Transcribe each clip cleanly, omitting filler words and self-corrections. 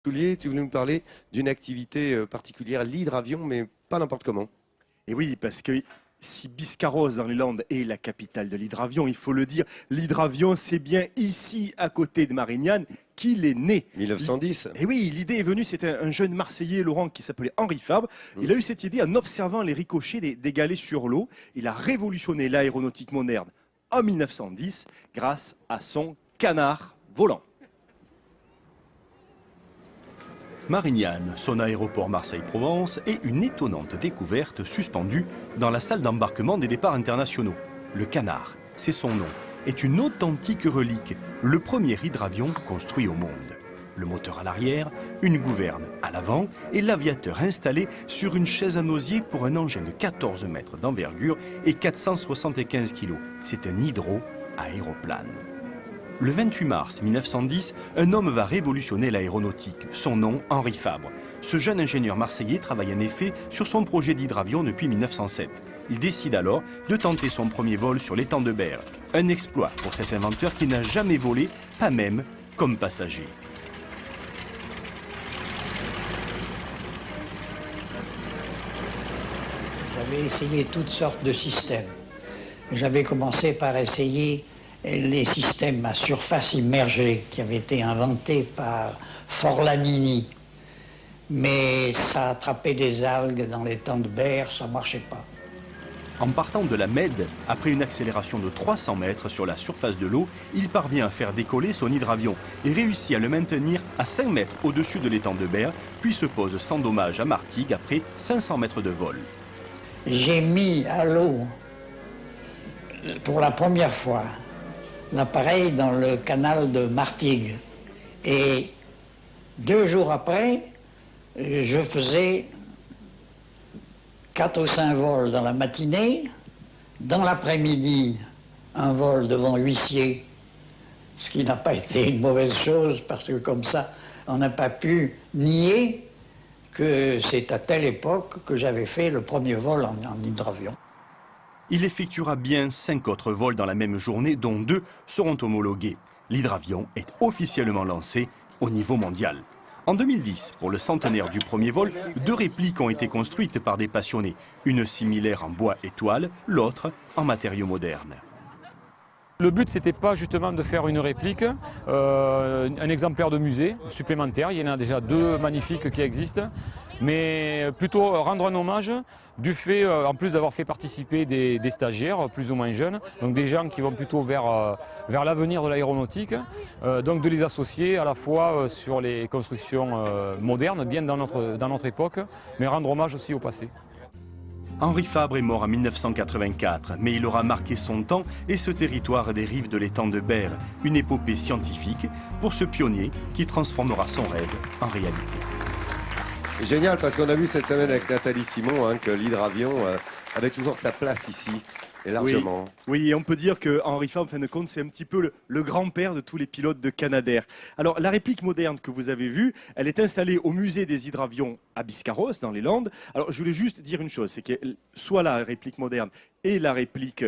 Tu voulais nous parler d'une activité particulière, l'hydravion, mais pas n'importe comment. Et oui, parce que si Biscarrosse dans les Landes est la capitale de l'hydravion, il faut le dire, l'hydravion c'est bien ici, à côté de Marignane, qu'il est né. 1910. Et oui, l'idée est venue, c'était un jeune Marseillais, Laurent, qui s'appelait Henri Fabre. Il a eu cette idée en observant les ricochets des galets sur l'eau. Il a révolutionné l'aéronautique moderne en 1910 grâce à son canard volant. Marignane, son aéroport Marseille-Provence et une étonnante découverte suspendue dans la salle d'embarquement des départs internationaux. Le canard, c'est son nom, est une authentique relique, le premier hydravion construit au monde. Le moteur à l'arrière, une gouverne à l'avant et l'aviateur installé sur une chaise à nosier pour un engin de 14 mètres d'envergure et 475 kg. C'est un hydro-aéroplane. Le 28 mars 1910, un homme va révolutionner l'aéronautique. Son nom, Henri Fabre. Ce jeune ingénieur marseillais travaille en effet sur son projet d'hydravion depuis 1907. Il décide alors de tenter son premier vol sur l'étang de Berre. Un exploit pour cet inventeur qui n'a jamais volé, pas même comme passager. J'avais essayé toutes sortes de systèmes. J'avais commencé par essayer les systèmes à surface immergée qui avaient été inventés par Forlanini. Mais ça attrapait des algues dans l'étang de Berre, ça ne marchait pas. En partant de la Med, après une accélération de 300 mètres sur la surface de l'eau, il parvient à faire décoller son hydravion et réussit à le maintenir à 5 mètres au-dessus de l'étang de Berre, puis se pose sans dommage à Martigues après 500 mètres de vol. J'ai mis à l'eau, pour la première fois, l'appareil dans le canal de Martigues. Et 2 jours après, je faisais 4 ou 5 vols dans la matinée. Dans l'après-midi, un vol devant l'huissier, ce qui n'a pas été une mauvaise chose, parce que comme ça, on n'a pas pu nier que c'est à telle époque que j'avais fait le premier vol en hydravion. Il effectuera bien 5 autres vols dans la même journée, dont 2 seront homologués. L'hydravion est officiellement lancé au niveau mondial. En 2010, pour le centenaire du premier vol, 2 répliques ont été construites par des passionnés. Une similaire en bois et toile, l'autre en matériaux modernes. Le but, c'était pas justement de faire une réplique, un exemplaire de musée supplémentaire. Il y en a déjà 2 magnifiques qui existent, mais plutôt rendre un hommage du fait, en plus d'avoir fait participer des stagiaires plus ou moins jeunes, donc des gens qui vont plutôt vers l'avenir de l'aéronautique, donc de les associer à la fois sur les constructions modernes, bien dans notre époque, mais rendre hommage aussi au passé. Henri Fabre est mort en 1984, mais il aura marqué son temps et ce territoire des rives de l'étang de Berre, une épopée scientifique pour ce pionnier qui transformera son rêve en réalité. Génial, parce qu'on a vu cette semaine avec Nathalie Simon que l'hydravion avait toujours sa place ici, et largement. Oui, et on peut dire que Henri Fabre, en fin de compte, c'est un petit peu le grand-père de tous les pilotes de Canadair. Alors, la réplique moderne que vous avez vue, elle est installée au musée des hydravions à Biscarrosse, dans les Landes. Alors, je voulais juste dire une chose, c'est que soit la réplique moderne et la réplique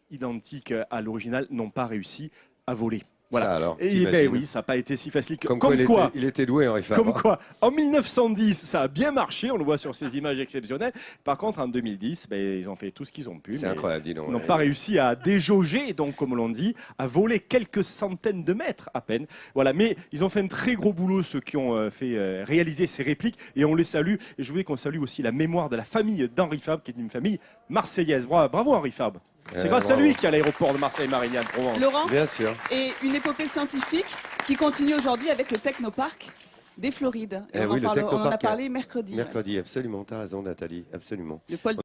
identique à l'original n'ont pas réussi à voler. Voilà. Ça alors, et ben oui, ça n'a pas été si facile. Comme quoi, il était doué, Henri Fabre. Comme quoi, en 1910, ça a bien marché, on le voit sur ces images exceptionnelles. Par contre, en 2010, ils ont fait tout ce qu'ils ont pu. C'est incroyable, dis donc. Ils n'ont pas réussi à déjauger, donc comme l'on dit, à voler quelques centaines de mètres à peine. Voilà, mais ils ont fait un très gros boulot, ceux qui ont fait réaliser ces répliques, et on les salue. Et je voulais qu'on salue aussi la mémoire de la famille d'Henri Fabre, qui est une famille marseillaise. Bravo Henri Fabre. C'est grâce à lui qu'il y a l'aéroport de Marseille-Marignane-Provence. Laurent, bien sûr. Et une épopée scientifique qui continue aujourd'hui avec le Technoparc des Florides. On en a parlé mercredi. Mercredi, absolument. Tu as raison, Nathalie, absolument. Le pôle